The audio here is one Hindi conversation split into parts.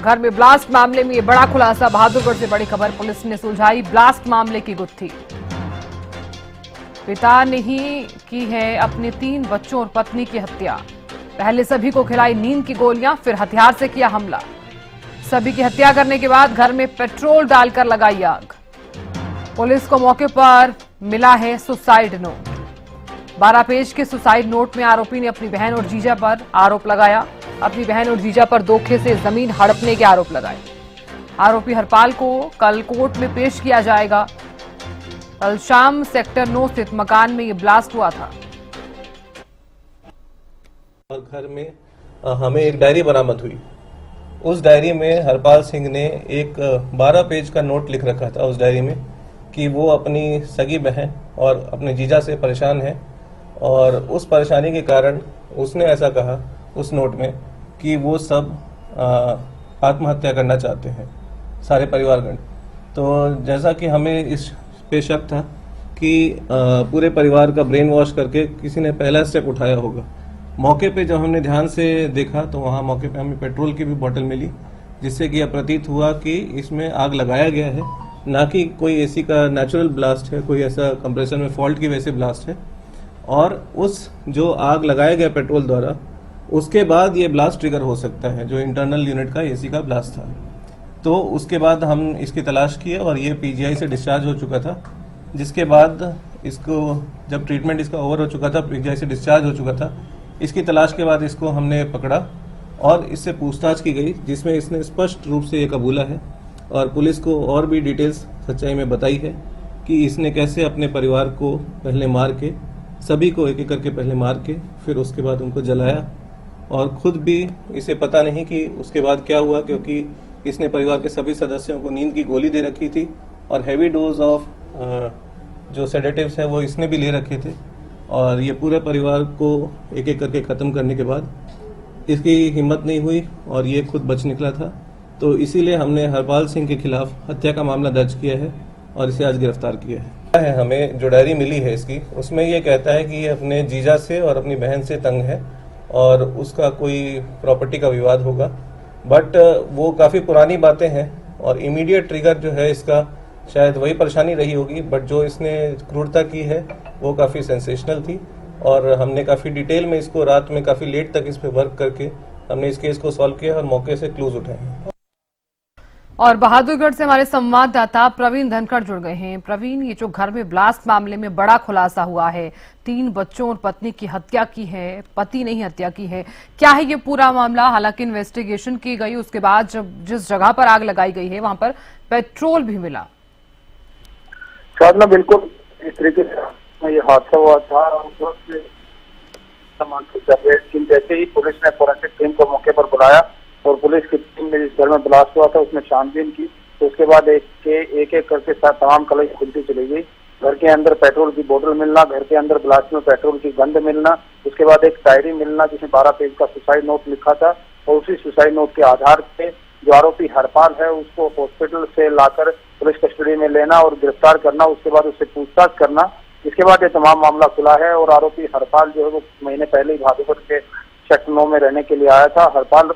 घर में ब्लास्ट मामले में ये बड़ा खुलासा। बहादुरगढ़ से बड़ी खबर, पुलिस ने सुलझाई ब्लास्ट मामले की गुत्थी। पिता ने ही की है अपने 3 बच्चों और पत्नी की हत्या। पहले सभी को खिलाई नींद की गोलियां, फिर हथियार से किया हमला। सभी की हत्या करने के बाद घर में पेट्रोल डालकर लगाई आग। पुलिस को मौके पर मिला है सुसाइड नोट। 12 पेज के सुसाइड नोट में आरोपी ने अपनी बहन और जीजा पर आरोप लगाया। अपनी बहन और जीजा पर धोखे से जमीन हड़पने के आरोप लगाए। आरोपी हरपाल को कल कोर्ट में पेश किया जाएगा। कल शाम सेक्टर 9 स्थित मकान में ये ब्लास्ट हुआ था। और घर में हमें एक डायरी बरामद हुई। उस डायरी में हरपाल सिंह ने एक 12 पेज का नोट लिख रखा था उस डायरी में कि वो अपनी सगी बहन और अपने जीजा से परेशान है और उस परेशानी के कारण उसने ऐसा कहा उस नोट में कि वो सब आत्महत्या करना चाहते हैं, सारे परिवारगण। तो जैसा कि हमें इस पे शक था कि पूरे परिवार का ब्रेन वॉश करके किसी ने पहला स्टेप उठाया होगा। मौके पे जब हमने ध्यान से देखा तो वहाँ मौके पे हमें पेट्रोल की भी बोतल मिली, जिससे कि यह प्रतीत हुआ कि इसमें आग लगाया गया है, ना कि कोई एसी का नेचुरल ब्लास्ट है, कोई ऐसा कंप्रेसर में फॉल्ट की वजह से ब्लास्ट है। और उस जो आग लगाया गया पेट्रोल द्वारा, उसके बाद ये ब्लास्ट ट्रिगर हो सकता है, जो इंटरनल यूनिट का एसी का ब्लास्ट था। तो उसके बाद हम इसकी तलाश किए और ये पीजीआई से डिस्चार्ज हो चुका था, जिसके बाद इसको जब ट्रीटमेंट इसका ओवर हो चुका था, पीजीआई से डिस्चार्ज हो चुका था, इसकी तलाश के बाद इसको हमने पकड़ा और इससे पूछताछ की गई, जिसमें इसने स्पष्ट रूप से ये कबूला है और पुलिस को और भी डिटेल्स सच्चाई में बताई है कि इसने कैसे अपने परिवार को पहले मार के, सभी को एक एक करके पहले मार के, फिर उसके बाद उनको जलाया और खुद भी इसे पता नहीं कि उसके बाद क्या हुआ, क्योंकि इसने परिवार के सभी सदस्यों को नींद की गोली दे रखी थी और हैवी डोज ऑफ जो सेडेटिव्स है वो इसने भी ले रखे थे। और ये पूरे परिवार को एक एक करके ख़त्म करने के बाद इसकी हिम्मत नहीं हुई और ये खुद बच निकला था। तो इसीलिए हमने हरपाल सिंह के खिलाफ हत्या का मामला दर्ज किया है और इसे आज गिरफ्तार किया है। हमें जो डायरी मिली है इसकी, उसमें ये कहता है कि ये अपने जीजा से और अपनी बहन से तंग है और उसका कोई प्रॉपर्टी का विवाद होगा। बट वो काफ़ी पुरानी बातें हैं और इमीडिएट ट्रिगर जो है इसका शायद वही परेशानी रही होगी, बट जो इसने क्रूरता की है वो काफ़ी सेंसेशनल थी और हमने काफ़ी डिटेल में इसको रात में काफ़ी लेट तक इस पे वर्क करके हमने इस केस को सॉल्व किया और मौके से क्लूज उठाए। और बहादुरगढ़ से हमारे संवाददाता प्रवीण धनखड़ जुड़ गए हैं। प्रवीण, ये जो घर में ब्लास्ट मामले में बड़ा खुलासा हुआ है, 3 बच्चों और पत्नी की हत्या की है, पति ने ही हत्या की है, क्या है ये पूरा मामला? हालांकि इन्वेस्टिगेशन की गई, उसके बाद जब जिस जगह पर आग लगाई गई है वहां पर पेट्रोल भी मिला। साधना, बिल्कुल इस तरीके से ये हादसा हुआ था। जैसे ही पुलिस ने फोरेंसिक टीम को मौके पर बुलाया और पुलिस की टीम ने जिस घर में ब्लास्ट हुआ था उसमें छानबीन की, तो उसके बाद एक एक करके तमाम कलश खुलती चली गई। घर के अंदर पेट्रोल की बोतल मिलना, घर के अंदर ब्लास्ट में पेट्रोल की गंध मिलना, उसके बाद एक डायरी मिलना जिसमें 12 पेज का सुसाइड नोट लिखा था और उसी सुसाइड नोट के आधार पे जो आरोपी हरपाल है उसको हॉस्पिटल से लाकर पुलिस कस्टडी में लेना और गिरफ्तार करना, उसके बाद उससे पूछताछ करना। इसके बाद ये तमाम मामला खुला है और आरोपी हरपाल जो है वो महीने पहले ही बहादुरगढ़ के सेक्टर 9 में रहने के लिए आया था। हरपाल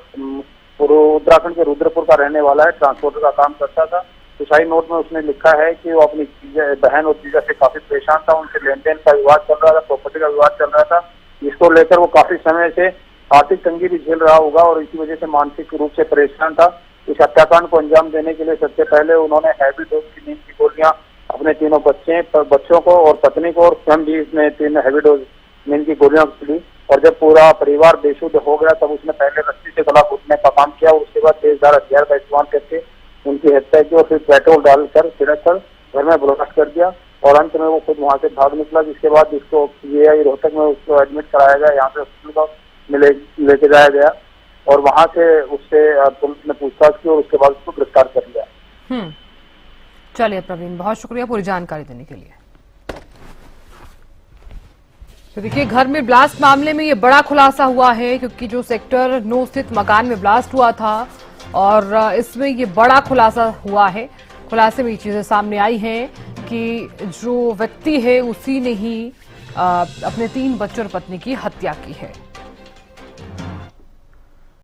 उत्तराखंड के रुद्रपुर का रहने वाला है, ट्रांसपोर्टर का काम करता था। सुसाइड नोट में उसने लिखा है कि वो अपनी बहन और जीजा से काफी परेशान था, उनसे लेन देन का विवाद चल रहा था, प्रॉपर्टी का विवाद चल रहा था, जिसको लेकर वो काफी समय से आर्थिक तंगी भी झेल रहा होगा और इसी वजह से मानसिक रूप से परेशान था। इस हत्याकांड को अंजाम देने के लिए सबसे पहले उन्होंने हैवी डोज की नींद की गोलियां अपने तीनों बच्चों को और पत्नी को और स्वयं भी इसने 3 हैवी डोज नींद की गोलियां ली। और जब पूरा परिवार बेसुध हो गया तब उसने पहले रस्सी से गला घोटने का काम किया और उसके बाद तेजधार हथियार का इस्तेमाल करके उनकी हत्या की और फिर पेट्रोल डालकर छिड़क कर घर में ब्लास्ट कर दिया और अंत में वो खुद वहां से भाग निकला, जिसके बाद इसको पीजीआई रोहतक में उसको एडमिट कराया गया, यहाँ से हॉस्पिटल में लेके जाया गया और वहां से उससे पुलिस ने पूछताछ की और उसके बाद उसको गिरफ्तार कर लिया। चलिए प्रवीण, बहुत शुक्रिया पूरी जानकारी देने के लिए। तो देखिए, घर में ब्लास्ट मामले में ये बड़ा खुलासा हुआ है, क्योंकि जो सेक्टर 9 स्थित मकान में ब्लास्ट हुआ था और इसमें ये बड़ा खुलासा हुआ है। खुलासे में ये चीजें सामने आई हैं कि जो व्यक्ति है उसी ने ही अपने 3 बच्चों और पत्नी की हत्या की है।